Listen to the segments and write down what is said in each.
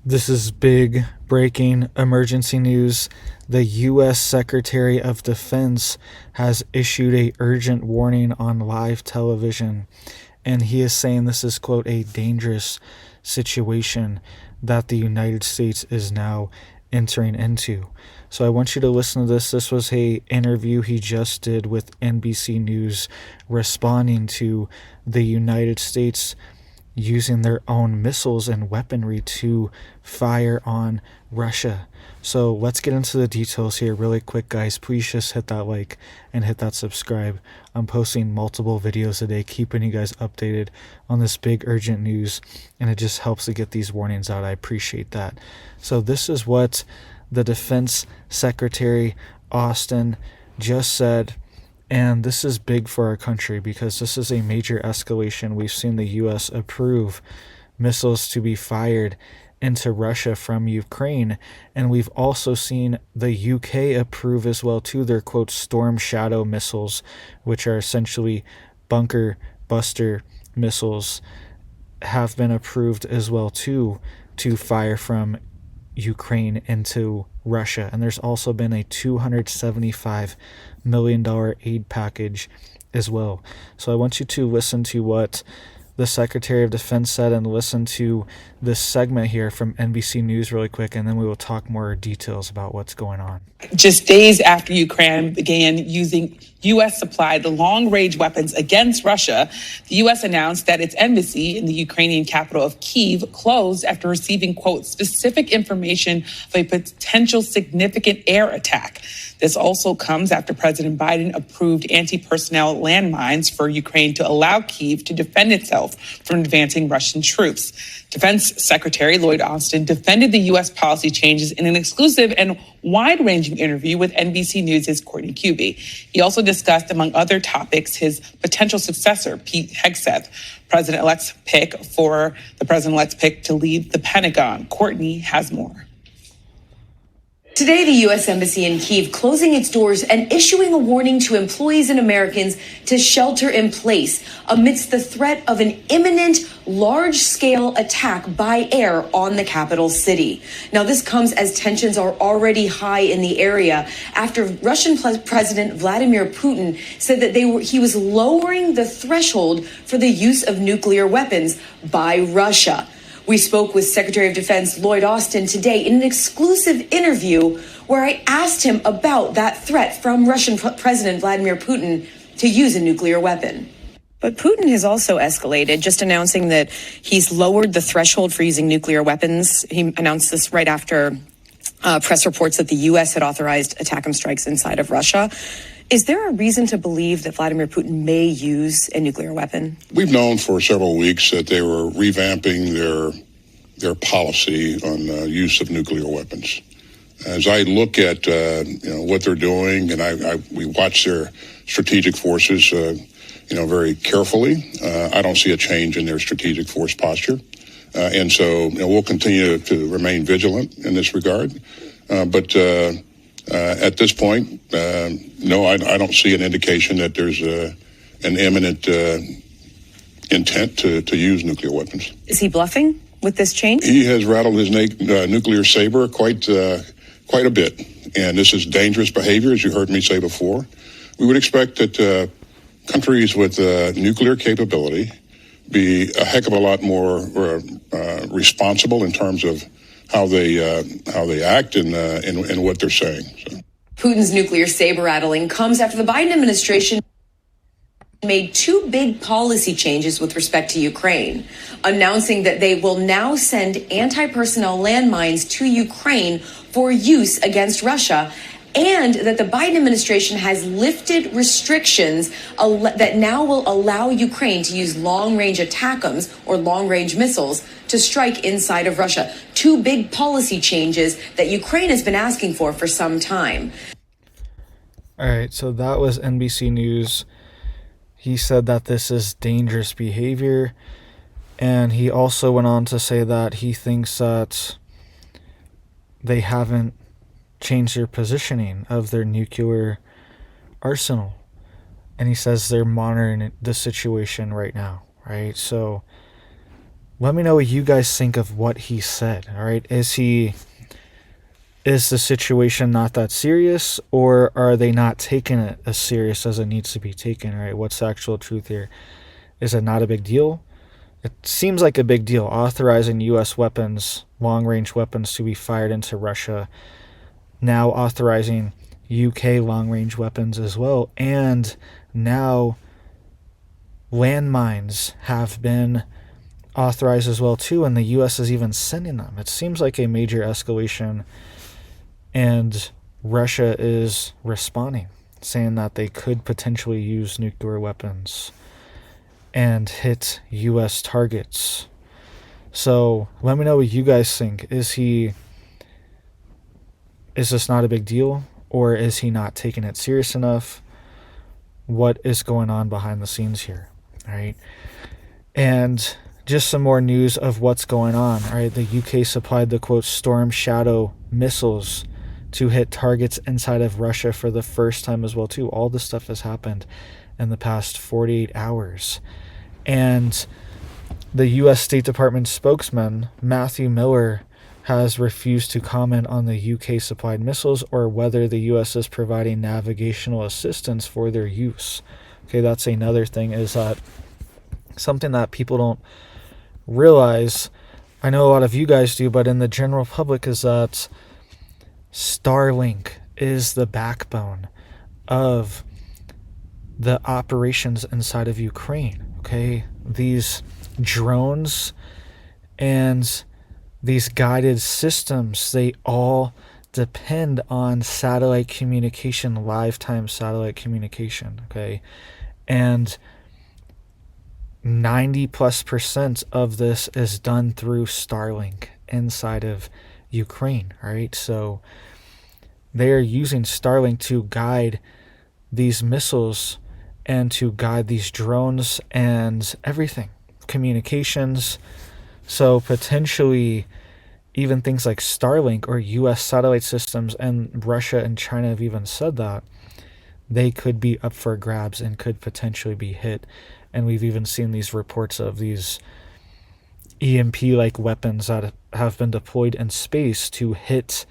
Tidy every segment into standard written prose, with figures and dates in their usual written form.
This is big breaking emergency news. The U.S. Secretary of Defense has issued a urgent warning on live television, and he is saying this is, quote, a dangerous situation that the United States is now entering into. So I want you to listen to this. This was a interview he just did with NBC News responding to the United States using their own missiles and weaponry to fire on Russia. So let's get into the details here really quick, guys. Please just hit that like and hit that subscribe. I'm posting multiple videos a day, keeping you guys updated on this big urgent news, and it just helps to get these warnings out. I appreciate that. So this is what the Defense Secretary Austin just said. And this is big for our country because this is a major escalation. We've seen the U.S. approve missiles to be fired into Russia from Ukraine. And we've also seen the UK approve as well too their, quote, Storm Shadow missiles, which are essentially bunker buster missiles, have been approved as well too to fire from Ukraine into Russia. And there's also been a $275 million aid package as well. So I want you to listen to what the Secretary of Defense said and listen to this segment here from NBC News really quick, and then we will talk more details about what's going on. Just days after Ukraine began using U.S.-supplied long-range weapons against Russia, the U.S. announced that its embassy in the Ukrainian capital of Kyiv closed after receiving, quote, specific information of a potential significant air attack. This also comes after President Biden approved anti-personnel landmines for Ukraine to allow Kyiv to defend itself from advancing Russian troops. Defense Secretary Lloyd Austin defended the U.S. policy changes in an exclusive and wide-ranging interview with NBC News' Courtney Cuby. He also discussed, among other topics, his potential successor, Pete Hegseth, the President-elect's pick to lead the Pentagon. Courtney has more. Today, the U.S. Embassy in Kyiv closing its doors and issuing a warning to employees and Americans to shelter in place amidst the threat of an imminent large-scale attack by air on the capital city. Now, this comes as tensions are already high in the area after Russian President Vladimir Putin said that he was lowering the threshold for the use of nuclear weapons by Russia. We spoke with Secretary of Defense Lloyd Austin today in an exclusive interview where I asked him about that threat from Russian President Vladimir Putin to use a nuclear weapon. But Putin has also escalated, just announcing that he's lowered the threshold for using nuclear weapons. He announced this right after press reports that the U.S. had authorized attack strikes inside of Russia. Is there a reason to believe that Vladimir Putin may use a nuclear weapon? We've known for several weeks that they were revamping their policy on use of nuclear weapons. As I look at what they're doing, and we watch their strategic forces very carefully, I don't see a change in their strategic force posture. And so we'll continue to remain vigilant in this regard. But at this point, no, I don't see an indication that there's an imminent intent to use nuclear weapons. Is he bluffing with this change? He has rattled his nuclear saber quite a bit, and this is dangerous behavior, as you heard me say before. We would expect that countries with nuclear capability be a heck of a lot more responsible in terms of how they act and what they're saying. So. Putin's nuclear saber rattling comes after the Biden administration made two big policy changes with respect to Ukraine, announcing that they will now send anti-personnel landmines to Ukraine for use against Russia, and that the Biden administration has lifted restrictions that now will allow Ukraine to use long-range ATACMS or long-range missiles to strike inside of Russia. Two big policy changes that Ukraine has been asking for some time. All right, so that was NBC News. He said that this is dangerous behavior, and he also went on to say that he thinks that they haven't changed their positioning of their nuclear arsenal. And he says they're monitoring the situation right now, right? So let me know what you guys think of what he said. All right. Is the situation not that serious, or are they not taking it as serious as it needs to be taken? All right. What's the actual truth here? Is it not a big deal? It seems like a big deal, authorizing U.S. weapons, long-range weapons, to be fired into Russia. Now authorizing UK long-range weapons as well. And now landmines have been authorized as well too, and the U.S. is even sending them. It seems like a major escalation, and Russia is responding, saying that they could potentially use nuclear weapons and hit U.S. targets. So let me know what you guys think. Is this not a big deal, or is he not taking it serious enough? What is going on behind the scenes here? All right. And just some more news of what's going on. All right. The UK supplied the quote Storm Shadow missiles to hit targets inside of Russia for the first time as well too. All this stuff has happened in the past 48 hours. And the U.S. State Department spokesman, Matthew Miller, has refused to comment on the UK supplied missiles or whether the U.S. is providing navigational assistance for their use. Okay, that's another thing, is that something that people don't realize, I know a lot of you guys do, but in the general public, is that Starlink is the backbone of the operations inside of Ukraine. Okay, these drones and these guided systems, they all depend on satellite communication, live time satellite communication. Okay, and 90+% of this is done through Starlink inside of Ukraine. All right, so they are using Starlink to guide these missiles and to guide these drones and everything, communications. So potentially even things like Starlink or US satellite systems, and Russia and China have even said that they could be up for grabs and could potentially be hit. And we've even seen these reports of these EMP-like weapons that have been deployed in space to hit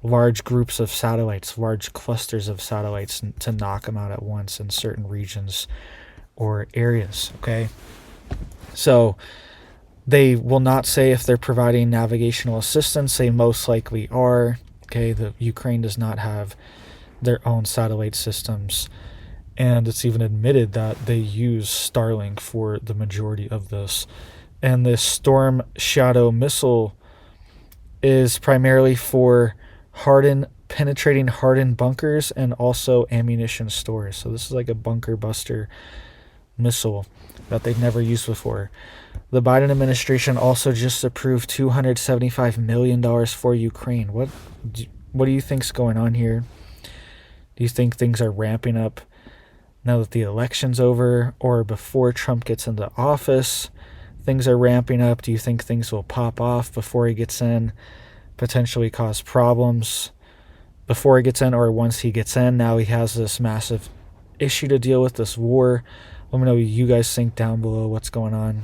large groups of satellites, large clusters of satellites, to knock them out at once in certain regions or areas. Okay, so they will not say if they're providing navigational assistance. They most likely are. Okay, the Ukraine does not have their own satellite systems, and it's even admitted that they use Starlink for the majority of this. And this Storm Shadow missile is primarily for penetrating hardened bunkers and also ammunition stores. So this is like a bunker buster missile that they've never used before. The Biden administration also just approved $275 million for Ukraine. What do you think's going on here? Do you think things are ramping up now that the election's over, or before Trump gets into office? Things are ramping up. Do you think things will pop off before he gets in, potentially cause problems before he gets in, or once he gets in? Now he has this massive issue to deal with, this war. Let me know what you guys think down below. What's going on?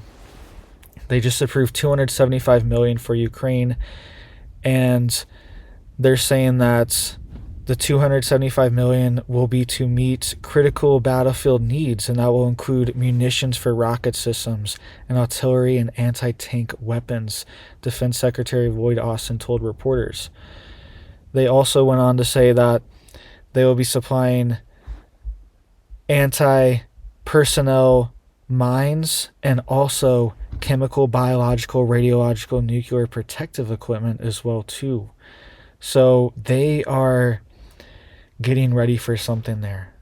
They just approved $275 million for Ukraine, and they're saying that the $275 million will be to meet critical battlefield needs, and that will include munitions for rocket systems and artillery and anti-tank weapons, Defense Secretary Lloyd Austin told reporters. They also went on to say that they will be supplying anti-personnel mines and also chemical, biological, radiological, nuclear protective equipment as well too. So they are getting ready for something there.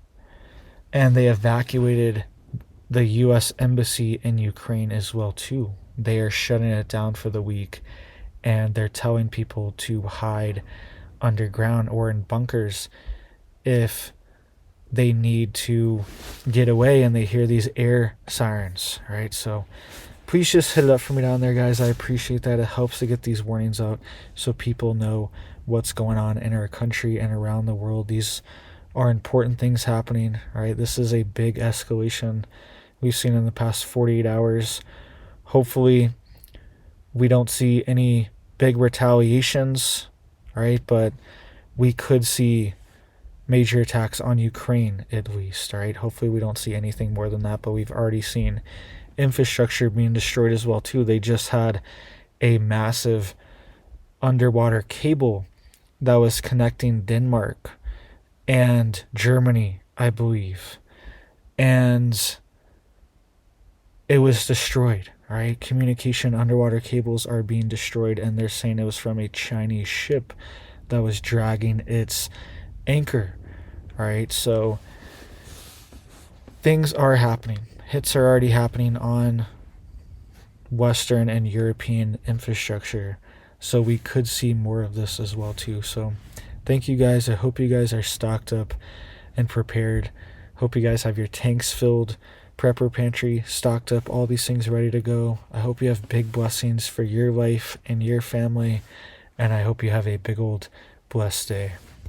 And they evacuated the U.S. Embassy in Ukraine as well too. They are shutting it down for the week, and they're telling people to hide underground or in bunkers if they need to get away and they hear these air sirens, right? So please just hit it up for me down there, guys. I appreciate that. It helps to get these warnings out so people know what's going on in our country and around the world. These are important things happening, right? This is a big escalation we've seen in the past 48 hours. Hopefully We don't see any big retaliations, right? But we could see major attacks on Ukraine at least, right? Hopefully we don't see anything more than that, but we've already seen infrastructure being destroyed as well too. They just had a massive underwater cable that was connecting Denmark and Germany, I believe. And it was destroyed, right? Communication underwater cables are being destroyed, and they're saying it was from a Chinese ship that was dragging its anchor, right? So things are happening. Hits are already happening on Western and European infrastructure. So we could see more of this as well too. So thank you guys. I hope you guys are stocked up and prepared. Hope you guys have your tanks filled, prepper pantry stocked up, all these things ready to go. I hope you have big blessings for your life and your family. And I hope you have a big old blessed day.